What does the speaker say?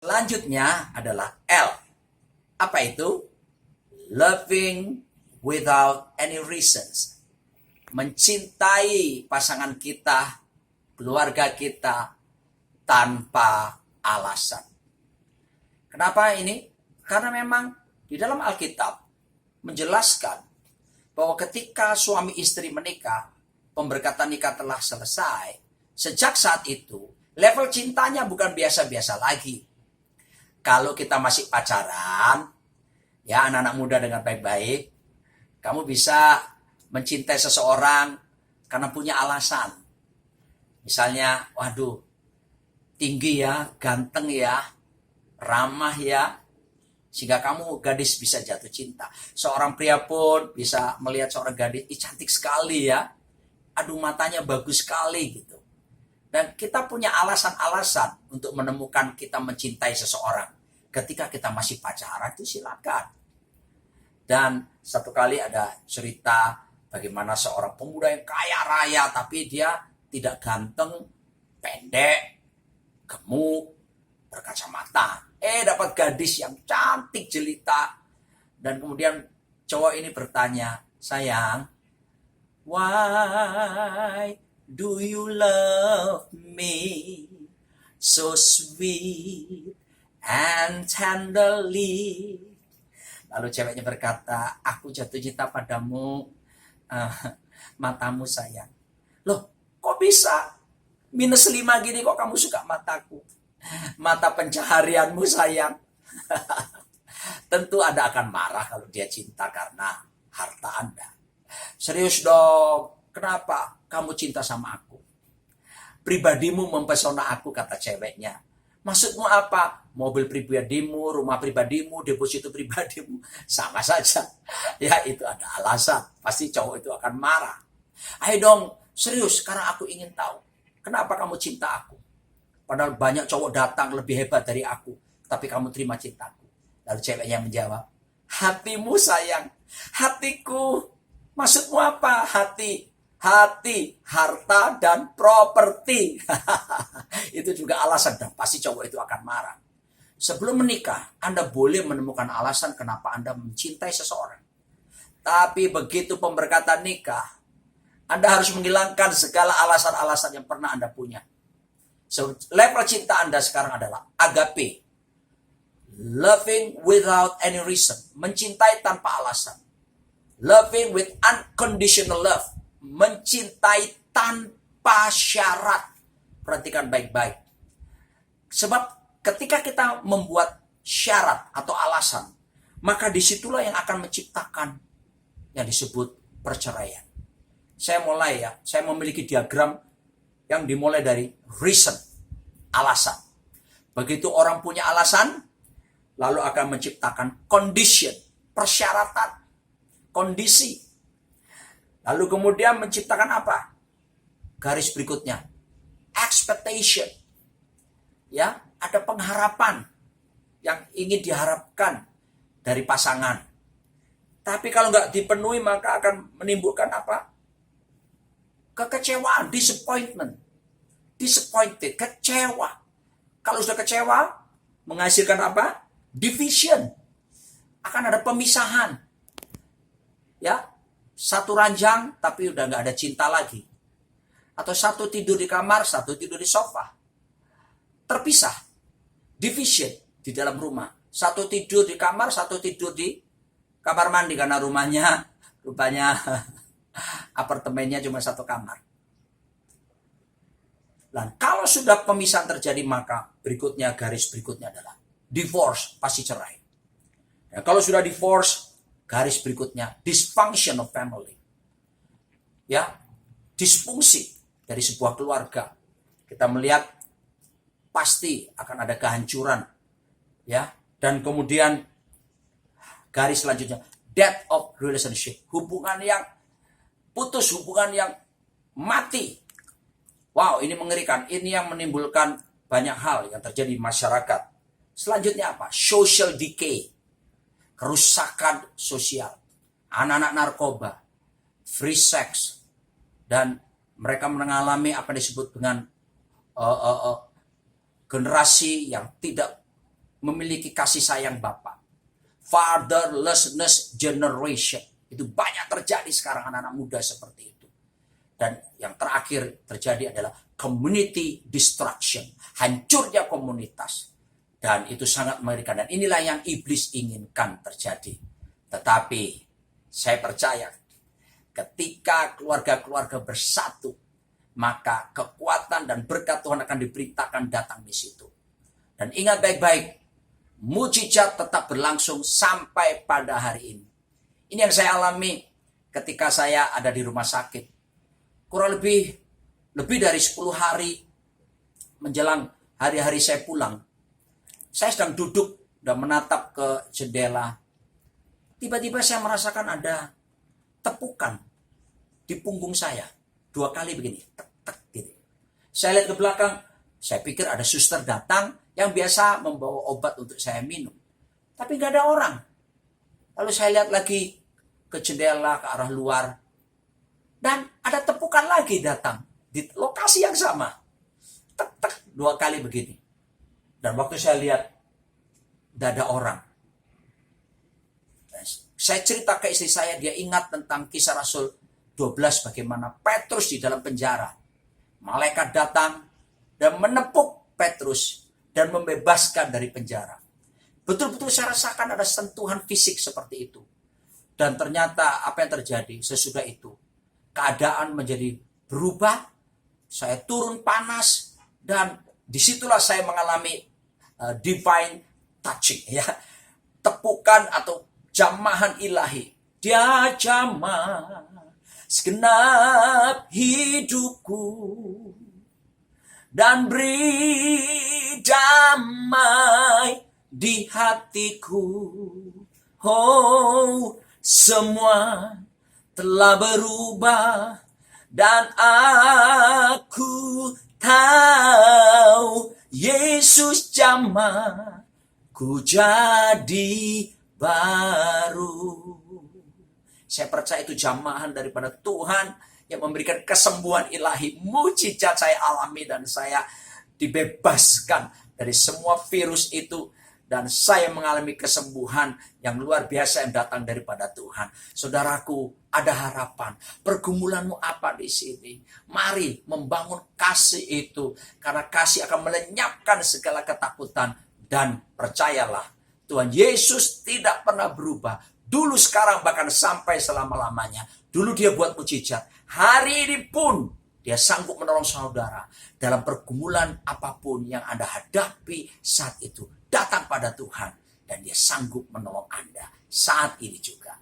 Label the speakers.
Speaker 1: Selanjutnya adalah L. Apa itu? Loving without any reasons. Mencintai pasangan kita, keluarga kita, tanpa alasan. Kenapa ini? Karena memang di dalam Alkitab menjelaskan bahwa ketika suami istri menikah, pemberkatan nikah telah selesai. Sejak saat itu, level cintanya bukan biasa-biasa lagi. Kalau kita masih pacaran, ya anak-anak muda dengan baik-baik, kamu bisa mencintai seseorang karena punya alasan. Misalnya, waduh, tinggi ya, ganteng ya, ramah ya, sehingga kamu gadis bisa jatuh cinta. Seorang pria pun bisa melihat seorang gadis, cantik sekali ya, aduh matanya bagus sekali gitu. Dan kita punya alasan-alasan untuk menemukan kita mencintai seseorang. Ketika kita masih pacaran itu silakan. Dan satu kali ada cerita bagaimana seorang pemuda yang kaya raya tapi dia tidak ganteng, pendek, gemuk, berkacamata. Dapat gadis yang cantik jelita. Dan kemudian cowok ini bertanya, sayang, why do you love me so sweet and tenderly? Lalu ceweknya berkata, aku jatuh cinta padamu, matamu sayang. Loh, kok bisa? -5 gini kok kamu suka mataku? Mata pencaharianmu sayang. Tentu Anda akan marah kalau dia cinta karena harta Anda. Serius dong, kenapa kamu cinta sama aku? Pribadimu mempesona aku, kata ceweknya. Maksudmu apa? Mobil pribadimu, rumah pribadimu, deposito pribadimu. Sama saja. Ya itu ada alasan. Pasti cowok itu akan marah. Ayo dong, serius, karena aku ingin tahu. Kenapa kamu cinta aku? Padahal banyak cowok datang lebih hebat dari aku. Tapi kamu terima cintaku. Lalu ceweknya menjawab, hatimu sayang. Hatiku. Maksudmu apa? Hati, harta, dan properti. Itu juga alasan. Dan pasti cowok itu akan marah. Sebelum menikah, Anda boleh menemukan alasan kenapa Anda mencintai seseorang. Tapi begitu pemberkatan nikah, Anda harus menghilangkan segala alasan-alasan yang pernah Anda punya. So, level cinta Anda sekarang adalah agape. Loving without any reason. Mencintai tanpa alasan. Loving with unconditional love. Mencintai tanpa syarat. Perhatikan baik-baik. Sebab ketika kita membuat syarat atau alasan, maka disitulah yang akan menciptakan yang disebut perceraian. Saya memiliki diagram yang dimulai dari reason, alasan. Begitu orang punya alasan, lalu akan menciptakan condition, persyaratan, kondisi. Lalu kemudian menciptakan apa? Garis berikutnya, expectation. Ya, ada pengharapan yang ingin diharapkan dari pasangan. Tapi kalau nggak dipenuhi maka akan menimbulkan apa? Kekecewaan, disappointed, kecewa. Kalau sudah kecewa, menghasilkan apa? Division. Akan ada pemisahan. Ya, satu ranjang tapi udah nggak ada cinta lagi. Atau satu tidur di kamar, satu tidur di sofa. Terpisah. Division di dalam rumah. Satu tidur di kamar, satu tidur di kamar mandi karena rupanya apartemennya cuma satu kamar. Dan kalau sudah pemisahan terjadi maka berikutnya, garis berikutnya adalah divorce, pasti cerai. Ya, kalau sudah divorce, garis berikutnya dysfunction of family. Ya, disfungsi dari sebuah keluarga. Kita melihat pasti akan ada kehancuran. Ya, dan kemudian garis selanjutnya death of relationship, hubungan yang putus, hubungan yang mati. Wow, ini mengerikan. Ini yang menimbulkan banyak hal yang terjadi di masyarakat. Selanjutnya apa? Social decay. Kerusakan sosial. Anak-anak narkoba. Free sex. Dan mereka mengalami apa disebut dengan generasi yang tidak memiliki kasih sayang Bapa. Fatherlessness generation. Itu banyak terjadi sekarang anak-anak muda seperti itu. Dan yang terakhir terjadi adalah community destruction. Hancurnya komunitas. Dan itu sangat mengerikan. Dan inilah yang iblis inginkan terjadi. Tetapi saya percaya ketika keluarga-keluarga bersatu, maka kekuatan dan berkat Tuhan akan diberitakan datang di situ. Dan ingat baik-baik, mujizat tetap berlangsung sampai pada hari ini. Ini yang saya alami ketika saya ada di rumah sakit. Kurang lebih dari 10 hari menjelang hari-hari saya pulang. Saya sedang duduk dan menatap ke jendela. Tiba-tiba saya merasakan ada tepukan di punggung saya. 2 kali begini. Tek, tek, gitu. Saya lihat ke belakang. Saya pikir ada suster datang yang biasa membawa obat untuk saya minum. Tapi gak ada orang. Lalu saya lihat lagi ke jendela, ke arah luar. Dan ada tepukan lagi datang. Di lokasi yang sama. Tek, tek, 2 kali begini. Dan waktu saya lihat, gak ada orang. Saya cerita ke istri saya, dia ingat tentang kisah Rasul 12, bagaimana Petrus di dalam penjara. Malaikat datang dan menepuk Petrus dan membebaskan dari penjara. Betul-betul saya rasakan ada sentuhan fisik seperti itu. Dan ternyata apa yang terjadi sesudah itu? Keadaan menjadi berubah, saya turun panas, dan disitulah saya mengalami divine touching, ya, tepukan atau jamahan ilahi. Dia jamah segenap hidupku dan beri damai di hatiku. Oh, semua telah berubah dan aku tahu Yesus jamah ku jadi baru. Saya percaya itu jamahan daripada Tuhan yang memberikan kesembuhan ilahi. Mujizat saya alami dan saya dibebaskan dari semua virus itu. Dan saya mengalami kesembuhan yang luar biasa yang datang daripada Tuhan. Saudaraku, ada harapan. Pergumulanmu apa di sini? Mari membangun kasih itu. Karena kasih akan melenyapkan segala ketakutan. Dan percayalah, Tuhan Yesus tidak pernah berubah. Dulu, sekarang, bahkan sampai selama-lamanya. Dulu dia buat mujizat. Hari ini pun dia sanggup menolong saudara. Dalam pergumulan apapun yang Anda hadapi saat itu. Datang pada Tuhan. Dan dia sanggup menolong Anda saat ini juga.